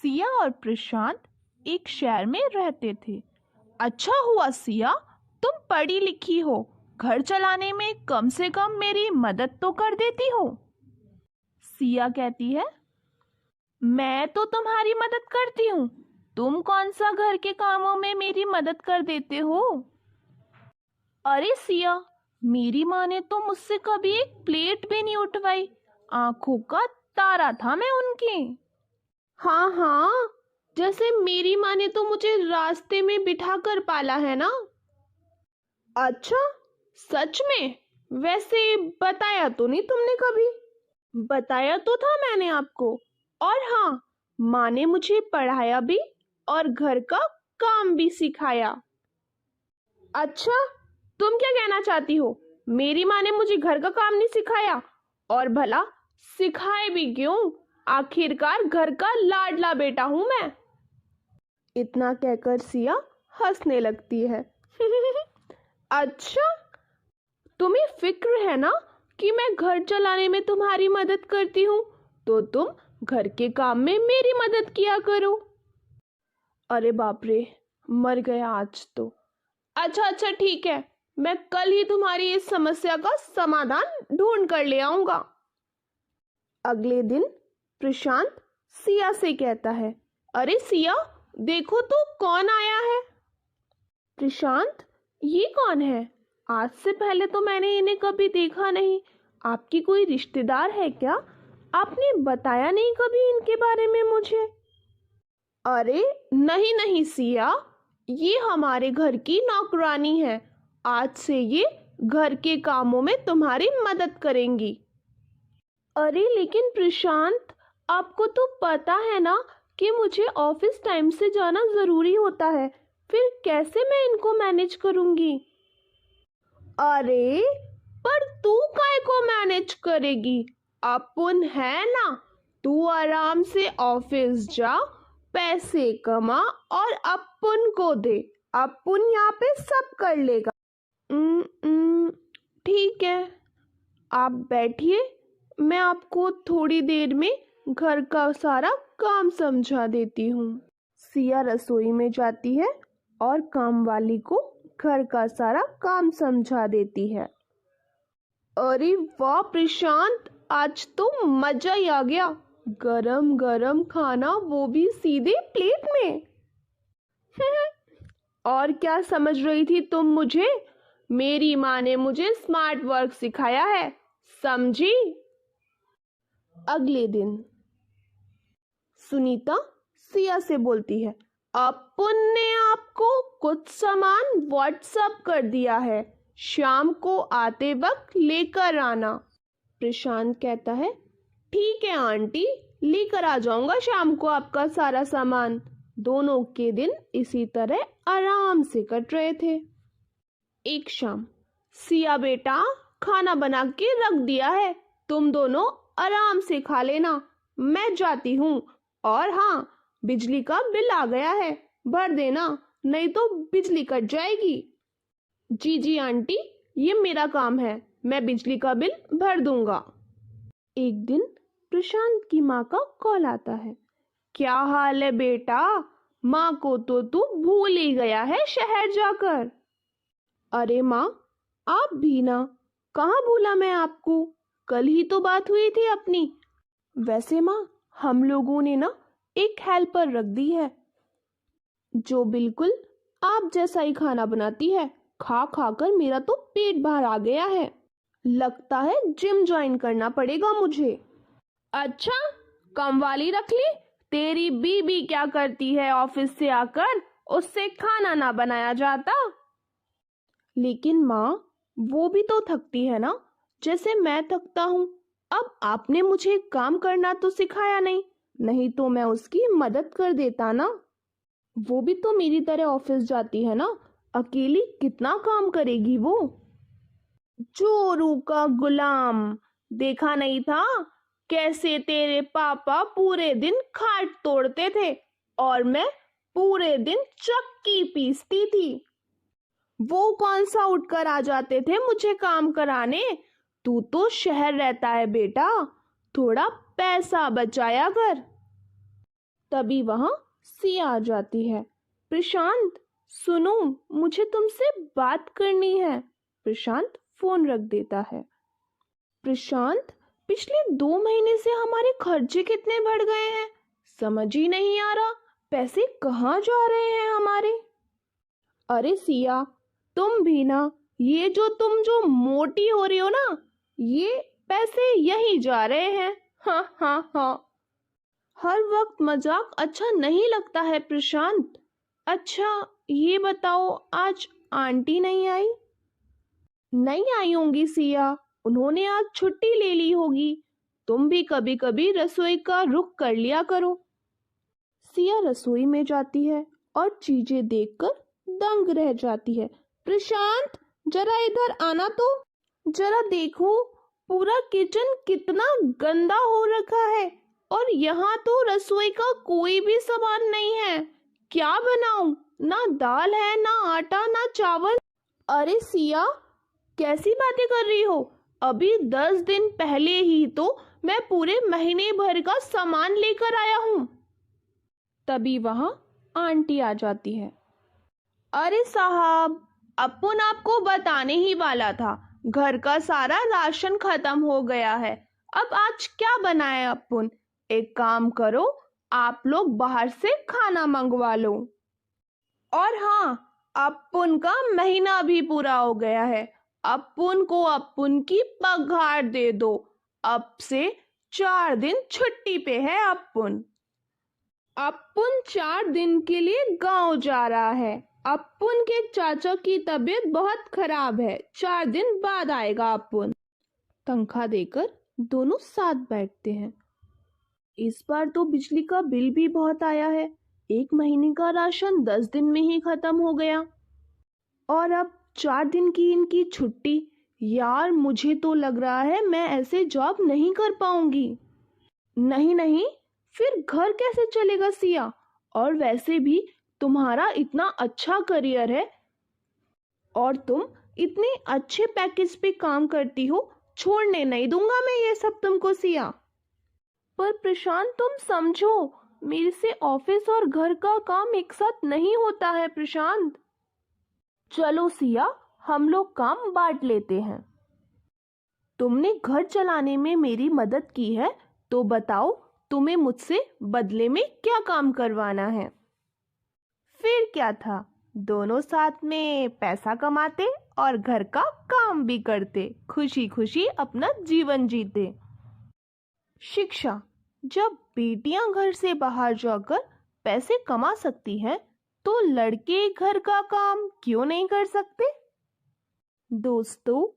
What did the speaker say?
सिया और प्रशांत एक शहर में रहते थे। अच्छा हुआ सिया, तुम पढ़ी लिखी हो, घर चलाने में कम से कम मेरी मदद तो कर देती हो। सिया कहती है, मैं तो तुम्हारी मदद करती हूँ, तुम कौन सा घर के कामों में मेरी मदद कर देते हो। अरे सिया, मेरी माँ ने तो मुझसे कभी एक प्लेट भी नहीं उठवाई, आंखों का तारा था मैं उनकी। हाँ हाँ, जैसे मेरी माँ ने तो मुझे रास्ते में बिठा कर पाला है ना। अच्छा, सच में? वैसे बताया तो नहीं तुमने कभी। बताया तो था मैंने आपको, और हाँ, माँ ने मुझे पढ़ाया भी और घर का काम भी सिखाया। अच्छा, तुम क्या कहना चाहती हो? मेरी माँ ने मुझे घर का काम नहीं सिखाया? और भला सिखाए भी क्यों? आखिरकार घर का लाडला बेटा हूं मैं। इतना कहकर सिया हंसने लगती है। अच्छा, तुम्हें फिक्र है ना कि मैं घर चलाने में तुम्हारी मदद करती हूँ, तो तुम घर के काम में मेरी मदद किया करो। अरे बाप रे, मर गया आज तो। अच्छा अच्छा ठीक है, मैं कल ही तुम्हारी इस समस्या का समाधान ढूंढ कर ले आऊंगा। अगले दिन प्रशांत सिया से कहता है, अरे सिया, देखो तो कौन आया है। प्रशांत, ये कौन है? आज से पहले तो मैंने इन्हें कभी देखा नहीं। आपकी कोई रिश्तेदार है क्या? आपने बताया नहीं कभी इनके बारे में मुझे। अरे नहीं नहीं सिया, ये हमारे घर की नौकरानी है। आज से ये घर के कामों में तुम्हारी मदद करेंगी। अरे लेकिन प्रशांत, आपको तो पता है ना कि मुझे ऑफिस टाइम से जाना जरूरी होता है, फिर कैसे मैं इनको मैनेज करूंगी। अरे पर तू काय को मैनेज करेगी? अपन है ना, तू आराम से ऑफिस जा, पैसे कमा और अपन को दे, अपन यहाँ पे सब कर लेगा। ठीक है, आप बैठिए, मैं आपको थोड़ी देर में घर का सारा काम समझा देती हूँ। सिया रसोई में जाती है और काम वाली को घर का सारा काम समझा देती है। अरे वाह प्रशांत, आज तो मजा ही आ गया, गरम गरम खाना, वो भी सीधे प्लेट में। और क्या समझ रही थी तुम मुझे? मेरी माँ ने मुझे स्मार्ट वर्क सिखाया है, समझी? अगले दिन सुनीता सिया से बोलती है, अपन ने आपको कुछ सामान व्हाट्सएप कर दिया है, शाम को आते वक्त लेकर आना। प्रशांत कहता है, ठीक है आंटी, लेकर आ जाऊंगा शाम को आपका सारा सामान। दोनों के दिन इसी तरह आराम से कट रहे थे। एक शाम, सिया बेटा, खाना बना के रख दिया है, तुम दोनों आराम से खा लेना, मैं जाती हूँ। और हाँ, बिजली का बिल आ गया है, भर देना, नहीं तो बिजली कट जाएगी। जी जी आंटी, ये मेरा काम है, मैं बिजली का बिल भर दूंगा। एक दिन प्रशांत की माँ का कॉल आता है। क्या हाल है बेटा? माँ को तो तू भूल ही गया है शहर जाकर। अरे माँ, आप भी ना, कहाँ भूला मैं आपको, कल ही तो बात हुई थी अपनी। वैसे माँ, हम लोगों ने ना एक हेल्पर रख दी है, जो बिल्कुल आप जैसा ही खाना बनाती है। खा खा कर मेरा तो पेट बाहर आ गया है, लगता है जिम ज्वाइन करना पड़ेगा मुझे। अच्छा, कम वाली रख ली? तेरी बीबी क्या करती है ऑफिस से आकर, उससे खाना ना बनाया जाता? लेकिन माँ, वो भी तो थकती है ना, जैसे मैं थकता हूँ। अब आपने मुझे काम करना तो सिखाया नहीं, नहीं तो मैं उसकी मदद कर देता ना। वो भी तो मेरी तरह ऑफिस जाती है ना, अकेली कितना काम करेगी वो। चोरू का गुलाम, देखा नहीं था कैसे तेरे पापा पूरे दिन खाट तोड़ते थे और मैं पूरे दिन चक्की पीसती थी। वो कौन सा उठकर आ जाते थे मुझे काम कराने। तू तो शहर रहता है बेटा, थोड़ा पैसा बचाया कर। तभी वहां सिया आ जाती है। प्रशांत सुनो, मुझे तुमसे बात करनी है। प्रशांत फोन रख देता है। प्रशांत, पिछले 2 महीने से हमारे खर्चे कितने बढ़ गए हैं, समझ ही नहीं आ रहा। पैसे कहाँ जा रहे हैं हमारे। अरे सिया, तुम भी ना, ये तुम जो मोटी हो रही हो ना, ये पैसे यही जा रहे हैं। हाँ हाँ हाँ। हर वक्त मजाक अच्छा नहीं लगता है प्रशांत। अच्छा ये बताओ, आज आंटी नहीं आई? नहीं आई होंगी सिया, उन्होंने आज छुट्टी ले ली होगी। तुम भी कभी कभी रसोई का रुख कर लिया करो। सिया रसोई में जाती है और चीजें देखकर दंग रह जाती है। प्रशांत, जरा इधर आना तो, जरा देखो पूरा किचन कितना गंदा हो रखा है, और यहाँ तो रसोई का कोई भी सामान नहीं है। क्या बनाऊं? ना दाल है, ना आटा, ना चावल। अरे सिया, कैसी बातें कर रही हो? अभी 10 दिन पहले ही तो मैं पूरे महीने भर का सामान लेकर आया हूँ। तभी वहां आंटी आ जाती है। अरे साहब, अपुन आपको बताने ही वाला था, घर का सारा राशन खत्म हो गया है। अब आज क्या बनाए अपुन? एक काम करो, आप लोग बाहर से खाना मंगवा लो। और हाँ, अपुन का महीना भी पूरा हो गया है। अपुन को अपुन की पगार दे दो। अब से 4 दिन छुट्टी पे है अपुन। अपुन 4 दिन के लिए गांव जा रहा है। अपुन के चाचा की तबीयत बहुत खराब है, 4 दिन बाद आएगा अपुन। तनख्वाह देकर दोनों साथ बैठते हैं। इस बार तो बिजली का बिल भी बहुत आया है। 1 महीने का राशन 10 दिन में ही खत्म हो गया, और अब 4 दिन की इनकी छुट्टी। यार मुझे तो लग रहा है मैं ऐसे जॉब नहीं कर पाऊंगी। नहीं नहीं, फिर घर कैसे चलेगा सिया? और वैसे भी तुम्हारा इतना अच्छा करियर है, और तुम इतने अच्छे पैकेज पे काम करती हो, छोड़ने नहीं दूंगा मैं ये सब तुमको सिया। पर प्रशांत तुम समझो, मेरे से ऑफिस और घर का काम एक साथ नहीं होता है प्रशांत। चलो सिया, हम लोग काम बांट लेते हैं। तुमने घर चलाने में मेरी मदद की है, तो बताओ तुम्हें मुझसे बदले में क्या काम करवाना है? फिर क्या था, दोनों साथ में पैसा कमाते और घर का काम भी करते, खुशी खुशी अपना जीवन जीते। शिक्षा, जब बेटियां घर से बाहर जाकर पैसे कमा सकती हैं, तो लड़के घर का काम क्यों नहीं कर सकते? दोस्तों,